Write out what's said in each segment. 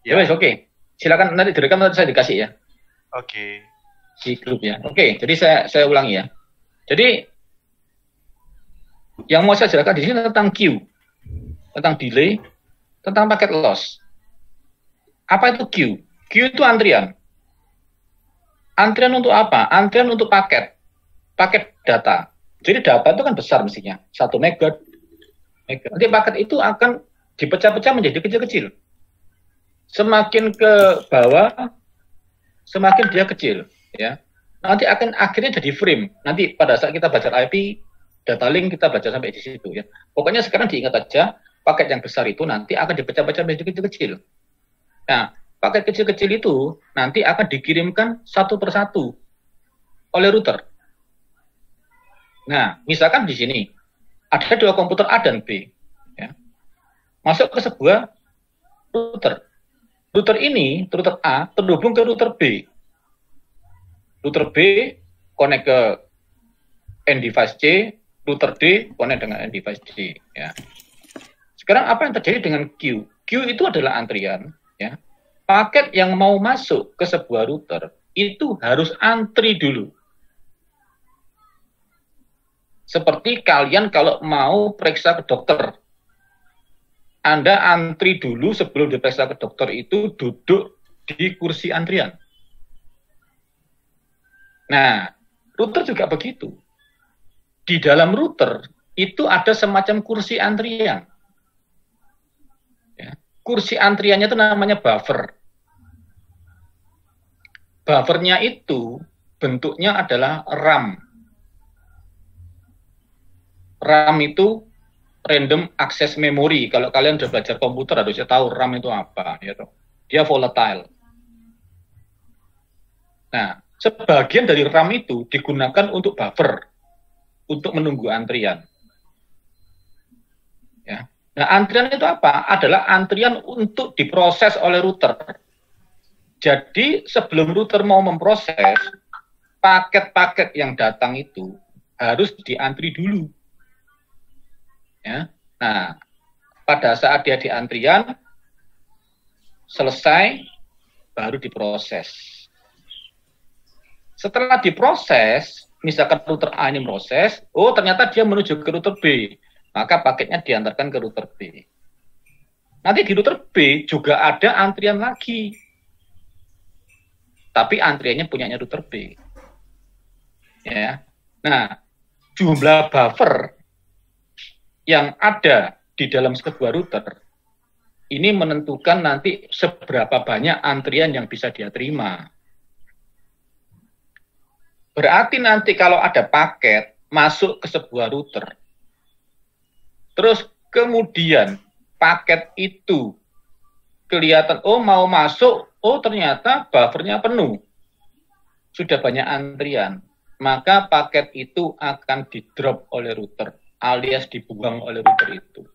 Ya, wes, oke. Silakan nanti direkam, nanti saya dikasih ya. Oke. Di grup ya. Oke, jadi saya ulangi ya. Jadi yang mau saya jelaskan di sini tentang queue, tentang delay, tentang paket loss. Apa itu queue? Queue itu antrian. Antrian untuk apa? Antrian untuk paket data. Jadi data itu kan besar mestinya, 1 mega. Nanti paket itu akan dipecah-pecah menjadi kecil-kecil. Semakin ke bawah, semakin dia kecil, ya. Nanti akan akhirnya jadi frame. Nanti pada saat kita baca IP, data link kita baca sampai di situ, ya. Pokoknya sekarang diingat aja, paket yang besar itu nanti akan dipecah-pecah menjadi kecil-kecil. Nah, paket kecil-kecil itu nanti akan dikirimkan satu persatu oleh router. Nah, misalkan di sini ada 2 komputer A dan B, ya. Masuk ke sebuah router. Router ini, router A, terhubung ke router B. Router B connect ke end device C, router D connect dengan end device D. Ya. Sekarang apa yang terjadi dengan queue? Queue itu adalah antrian, ya. Paket yang mau masuk ke sebuah router itu harus antri dulu. Seperti kalian kalau mau periksa ke dokter, Anda antri dulu sebelum diperiksa ke dokter itu duduk di kursi antrian. Nah, router juga begitu. Di dalam router itu ada semacam kursi antrian. Ya, kursi antriannya itu namanya buffer. Buffernya itu bentuknya adalah RAM. RAM itu random access memory. Kalau kalian sudah belajar komputer harusnya tahu RAM itu apa. Ya, dia volatile. Nah, sebagian dari RAM itu digunakan untuk buffer, untuk menunggu antrian. Ya. Nah, antrian itu apa? Adalah antrian untuk diproses oleh router. Jadi, sebelum router mau memproses, paket-paket yang datang itu harus diantri dulu. Ya. Nah, pada saat dia di antrian, selesai, baru diproses. Setelah diproses, misalkan router A ini proses, oh ternyata dia menuju ke router B, maka paketnya diantarkan ke router B. Nanti di router B juga ada antrian lagi, tapi antriannya punyanya router B. Ya. Nah, jumlah buffer yang ada di dalam sebuah router ini menentukan nanti seberapa banyak antrian yang bisa dia terima. Berarti nanti kalau ada paket masuk ke sebuah router, terus kemudian paket itu kelihatan, oh mau masuk, oh ternyata buffernya penuh, sudah banyak antrian, maka paket itu akan di-drop oleh router, alias dibuang oleh router itu.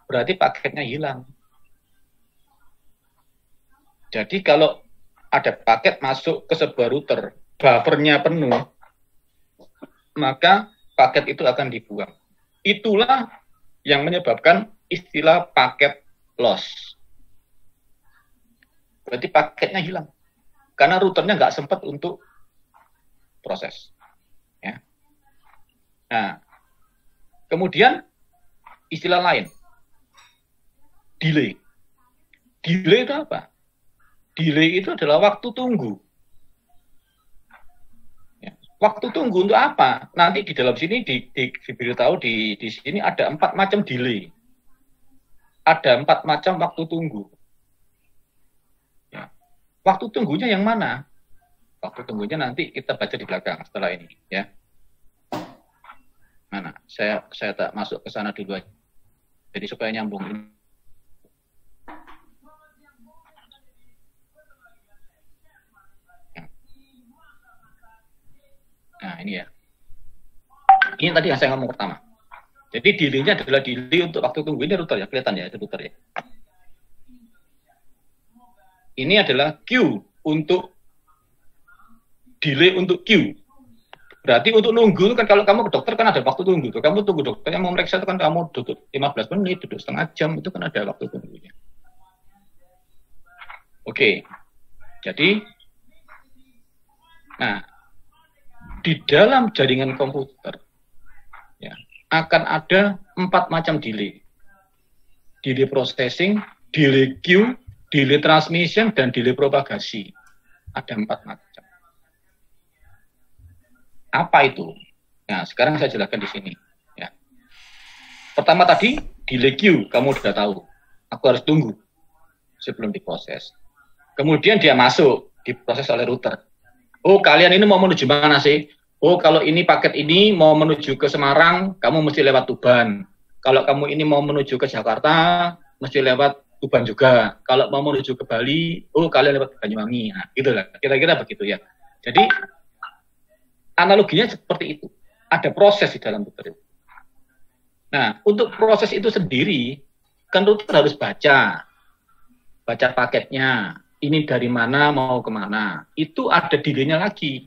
Berarti paketnya hilang. Jadi kalau ada paket masuk ke sebuah router, buffernya penuh, maka paket itu akan dibuang. Itulah yang menyebabkan istilah paket loss. Berarti paketnya hilang. Karena routernya nggak sempat untuk proses. Ya. Nah, kemudian istilah lain, delay. Delay itu apa? Delay itu adalah waktu tunggu. Ya. Waktu tunggu untuk apa? Nanti di dalam sini diberitahu di sini ada 4 macam delay. Ada 4 macam waktu tunggu. Ya. Waktu tunggunya yang mana? Waktu tunggunya nanti kita baca di belakang setelah ini, ya. Mana? Saya tak masuk ke sana dulu aja. Jadi supaya nyambung ini. Nah, ini ya. Ini tadi yang saya ngomong pertama. Jadi delay-nya adalah delay untuk waktu tunggu. Ini router ya, kelihatan ya, itu router ya. Ini adalah queue untuk delay untuk queue. Berarti untuk nunggu kan kalau kamu ke dokter kan ada waktu tunggu. Kamu tunggu dokter yang mau meriksa itu kan kamu duduk 15 menit, duduk setengah jam, itu kan ada waktu tunggunya. Oke, jadi, nah, di dalam jaringan komputer ya, akan ada 4 macam delay. Delay processing, delay queue, delay transmission, dan delay propagasi. Ada 4 macam. Apa itu? Nah, sekarang saya jelaskan di sini. Ya. Pertama tadi, delay queue, kamu sudah tahu. Aku harus tunggu sebelum diproses. Kemudian dia masuk, diproses oleh router. Oh, kalian ini mau menuju mana sih? Oh, kalau ini paket ini mau menuju ke Semarang, kamu mesti lewat Tuban. Kalau kamu ini mau menuju ke Jakarta, mesti lewat Tuban juga. Kalau mau menuju ke Bali, oh kalian lewat Banyuwangi. Nah, gitulah. Kira-kira begitu ya. Jadi, analoginya seperti itu. Ada proses di dalam router itu. Nah, untuk proses itu sendiri, kan router harus baca paketnya. Ini dari mana mau kemana. Itu ada delay-nya lagi.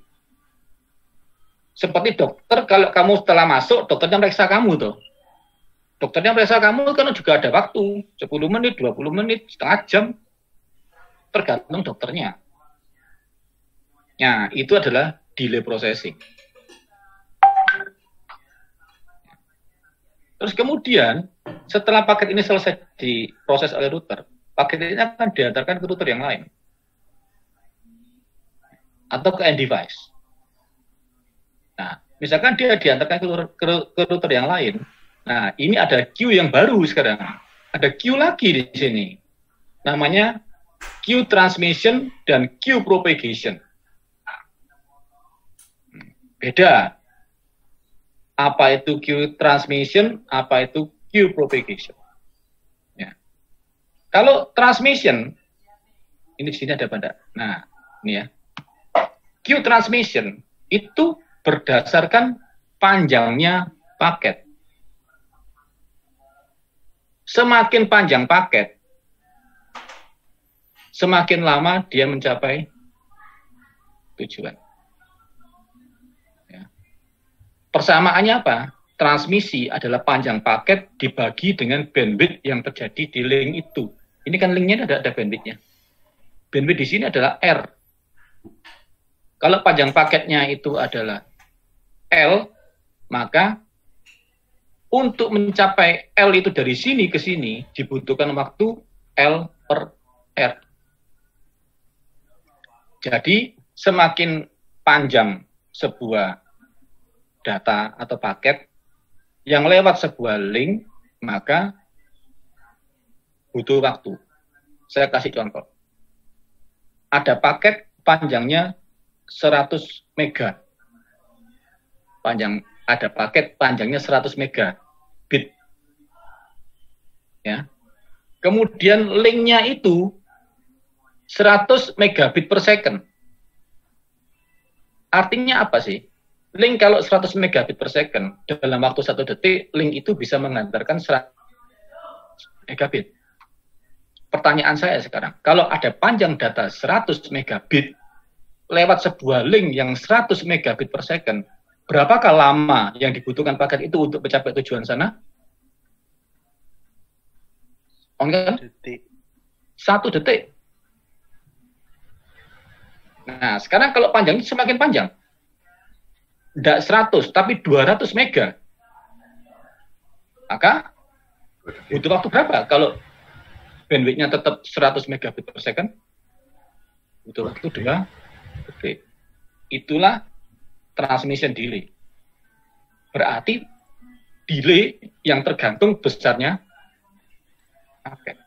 Seperti dokter, kalau kamu setelah masuk, dokternya meriksa kamu tuh. Dokternya meriksa kamu kan juga ada waktu. 10 menit, 20 menit, setengah jam. Tergantung dokternya. Nah, itu adalah delay processing. Terus kemudian, setelah paket ini selesai diproses oleh router, paket ini akan diantarkan ke router yang lain. Atau ke end device. Nah, misalkan dia diantarkan ke router yang lain, nah ini ada queue yang baru sekarang. Ada queue lagi di sini. Namanya queue transmission dan queue propagation. Beda. Apa itu queue transmission, apa itu queue propagation. Ya. Kalau transmission, ini di sini ada benda. Nah, ini ya. Queue transmission itu berdasarkan panjangnya paket. Semakin panjang paket, semakin lama dia mencapai tujuan. Ya. Persamaannya apa? Transmisi adalah panjang paket dibagi dengan bandwidth yang terjadi di link itu. Ini kan linknya ada bandwidthnya. Bandwidth di sini adalah R. Kalau panjang paketnya itu adalah L, maka untuk mencapai L itu dari sini ke sini dibutuhkan waktu L per R. Jadi semakin panjang sebuah data atau paket yang lewat sebuah link, maka butuh waktu. Saya kasih contoh. Ada paket panjangnya 100 mega. Ada paket panjangnya 100 megabit. Ya. Kemudian linknya itu 100 megabit per second. Artinya apa sih? Link kalau 100 megabit per second, dalam waktu 1 detik, link itu bisa mengantarkan 100 megabit. Pertanyaan saya sekarang, kalau ada panjang data 100 megabit, lewat sebuah link yang 100 megabit per second, berapakah lama yang dibutuhkan paket itu untuk mencapai tujuan sana? Detik. 1 detik. Nah, sekarang kalau panjang semakin panjang. Tidak 100, tapi 200 mega. Maka butuh waktu berapa? Kalau bandwidth-nya tetap 100 megabit per second, butuh waktu 2 detik. Itulah transmission delay. Berarti delay yang tergantung besarnya paket.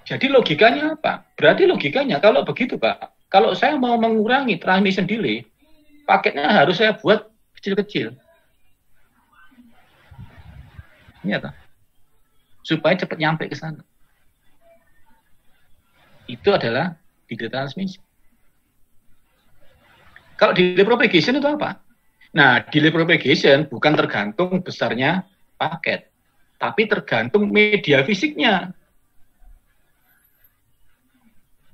Jadi logikanya apa? Berarti logikanya kalau begitu Pak, kalau saya mau mengurangi transmission delay, paketnya harus saya buat kecil-kecil. Ini apa? Supaya cepat nyampe ke sana. Itu adalah delay transmission. Kalau delay propagation itu apa? Nah, delay propagation bukan tergantung besarnya paket, tapi tergantung media fisiknya.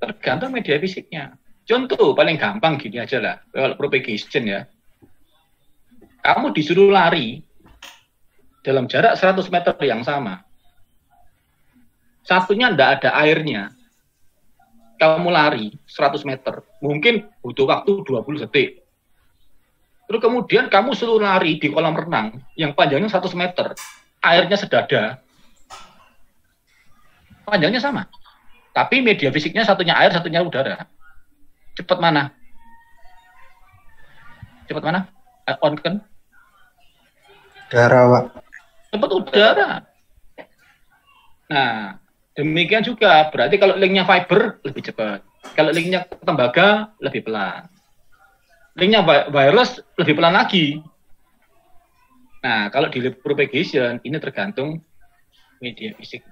Tergantung media fisiknya. Contoh paling gampang gini aja lah, kalau propagation ya. Kamu disuruh lari dalam jarak 100 meter yang sama. Satunya tidak ada airnya. kamu lari 100 meter, mungkin butuh waktu 20 detik. Terus kemudian kamu suruh lari di kolam renang yang panjangnya 100 meter, airnya sedada, panjangnya sama. Tapi media fisiknya satunya air, satunya udara. Cepat mana? Cepat mana? On kan? Udara, Pak. Cepat udara. Nah, demikian juga. Berarti kalau linknya fiber lebih cepat. Kalau linknya tembaga lebih pelan. Linknya wireless lebih pelan lagi. Nah, kalau delay propagation ini tergantung media fisik.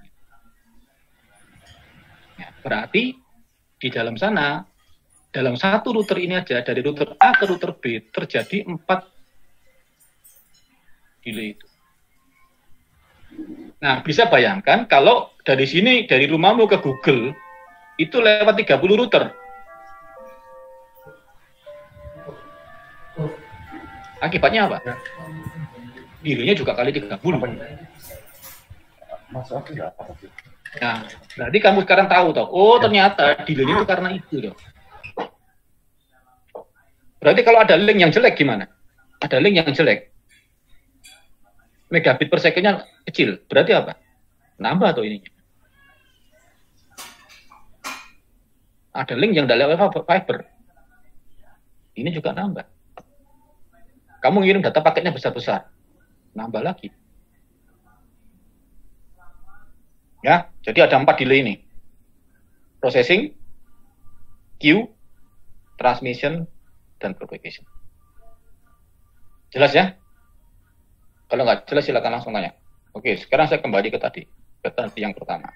Ya, berarti di dalam sana, dalam satu router ini aja, dari router A ke router B, terjadi 4 delay itu. Nah, bisa bayangkan kalau dari sini, dari rumahmu ke Google, itu lewat 30 router. Akibatnya apa? Delaynya juga kali 30. Nah, berarti kamu sekarang tahu toh. Oh, ternyata delay itu karena itu toh. Berarti kalau ada link yang jelek gimana? Ada link yang jelek. Megabit per secondnya kecil. Berarti apa? Nambah tuh ininya. Ada link yang tidak lewat fiber. Ini juga nambah. Kamu ngirim data paketnya besar-besar. Nambah lagi. Ya, jadi ada 4 delay ini. Processing, queue, transmission, dan propagation. Jelas ya? Kalau nggak jelas silakan langsung tanya. Oke, sekarang saya kembali ke tadi yang pertama.